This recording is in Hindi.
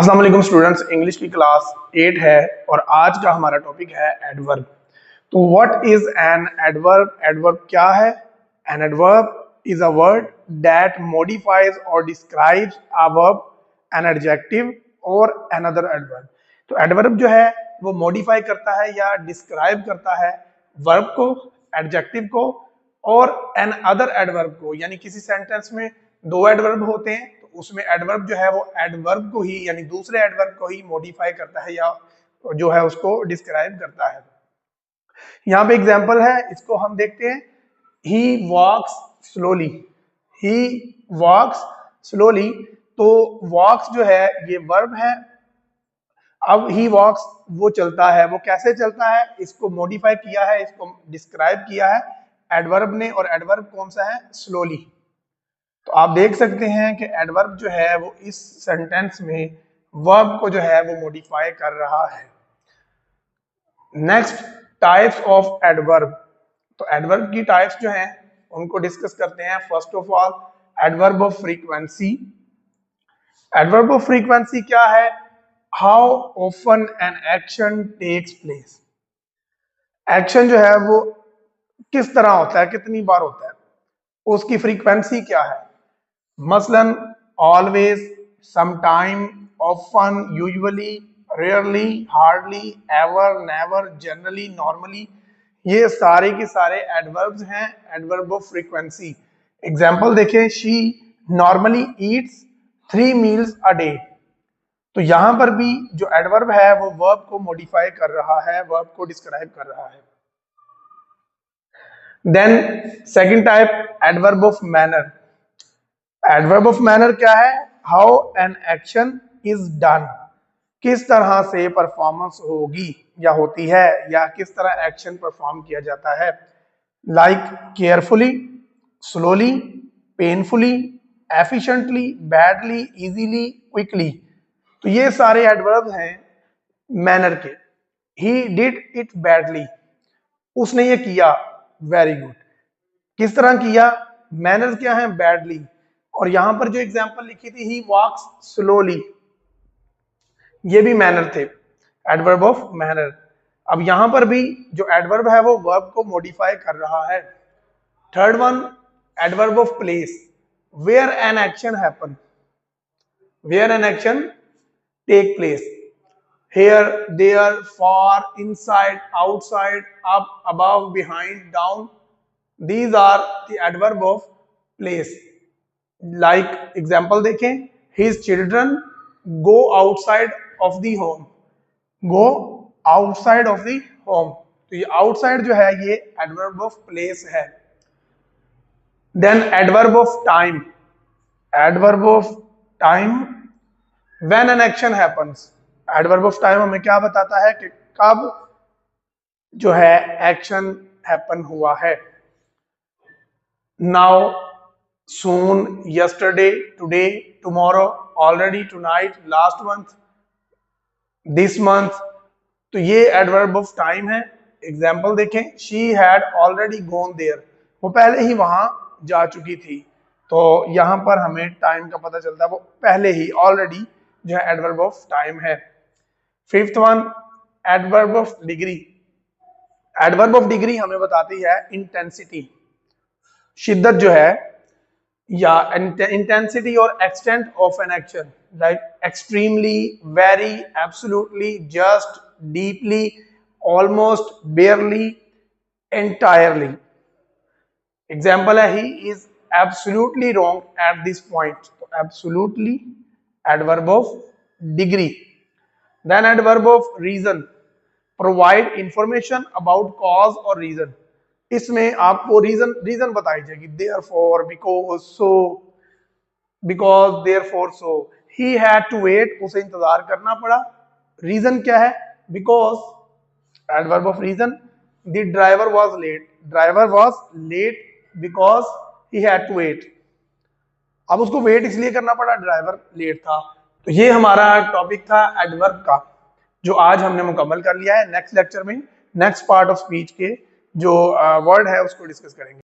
अस्सलाम वालेकुम स्टूडेंट्स, इंग्लिश की क्लास 8 है और आज का हमारा टॉपिक है एडवर्ब। तो what is an adverb? Adverb क्या है? An adverb is a word that modifies और describes a verb, an adjective और अनदर एडवर्ब। तो एडवर्ब जो है वो मॉडिफाई करता है या डिस्क्राइब करता है वर्ब को, एडजेक्टिव को और एन अदर एडवर्ब को। यानी किसी सेंटेंस में दो एडवर्ब होते हैं तो उसमें एडवर्ब जो है वो एडवर्ब को ही यानी दूसरे एडवर्ब को ही मॉडिफाई करता है या जो है उसको डिस्क्राइब करता है। यहाँ पे एग्जांपल है, इसको हम देखते हैं। ही वॉक्स स्लोली, ही वॉक्स स्लोली। तो वॉक्स जो है ये वर्ब है। अब ही वॉक्स वो चलता है, वो कैसे चलता है इसको मॉडिफाई किया है, इसको डिस्क्राइब किया है एडवर्ब ने, और एडवर्ब कौन सा है? स्लोली। तो आप देख सकते हैं कि एडवर्ब जो है वो इस सेंटेंस में वर्ब को जो है वो मॉडिफाई कर रहा है। Next, types of adverb. तो एडवर्ब की टाइप्स जो हैं उनको डिस्कस करते हैं। First of all, adverb of frequency. Adverb of frequency क्या है? How often an action takes place. Action जो है वो किस तरह होता है, कितनी बार होता है, उसकी फ्रीक्वेंसी क्या है। मसलन always, sometime, often, usually, rarely, hardly, ever, never, generally, normally. ये सारे के सारे एडवर्ब्स हैं, एडवर्ब ऑफ फ्रीक्वेंसी। एग्जांपल देखें, she normally Yeats 3 meals a day. तो यहां पर भी जो एडवर्ब है वो वर्ब को मॉडिफाई कर रहा है, वर्ब को डिस्क्राइब कर रहा है। Then second type, adverb of manner. Adverb of manner क्या है? How an action is done, किस तरह से परफॉर्मेंस होगी या होती है, या किस तरह एक्शन परफॉर्म किया जाता है। Like carefully, slowly, painfully, efficiently, badly, easily, quickly. तो ये सारे एडवर्ब हैं मैनर के। ही डिड इट बैडली, उसने ये किया, वेरी गुड। किस तरह किया? मैनर क्या है? बैडली। और यहां पर जो एग्जांपल लिखी थी, ही वॉक्स स्लोली, ये भी मैनर थे, एडवर्ब ऑफ मैनर। अब यहां पर भी जो एडवर्ब है वो वर्ब को मॉडिफाई कर रहा है। Third one, adverb of place. Where an action happen, where an action take place. Here, there, far, inside, outside, up, above, behind, down. These are the adverb of place. Like example देखें, his children go outside of the home. Go outside of the home. तो ये outside जो है ये adverb of place है। Then adverb of time. Adverb of time, when an action happens. Adverb of time हमें क्या बताता है कि कब जो है एक्शन हैपन हुआ है। Now, soon, yesterday, today, tomorrow, already, tonight, last month, this month. तो ये एडवर्ब ऑफ टाइम है। एग्जांपल देखें, she had already gone there, वो पहले ही वहां जा चुकी थी। तो यहां पर हमें टाइम का पता चलता है, वो पहले ही ऑलरेडी जो है एडवर्ब ऑफ टाइम है। Fifth one, adverb of degree. Adverb of degree हमें बताती है इंटेंसिटी, शिद्दत जो है, या इंटेंसिटी और extent of an action. Like extremely, very, absolutely, just, deeply, almost, barely, entirely. Example है, he is absolutely wrong at this point. तो absolutely adverb of degree. Then adverb of reason, provide information about cause or reason. इसमें आपको रीजन बताई जाएगी। therefore, because, so, because, therefore, so. He had to wait, उसे इंतजार करना पड़ा। रीजन क्या है? because, adverb of reason. The driver was late, driver was late because he had to wait. अब उसको वेट इसलिए करना पड़ा, ड्राइवर लेट था। तो ये हमारा टॉपिक था एडवर्ब का, जो आज हमने मुकम्मल कर लिया है। नेक्स्ट लेक्चर में नेक्स्ट पार्ट ऑफ स्पीच के जो वर्ड है उसको डिस्कस करेंगे।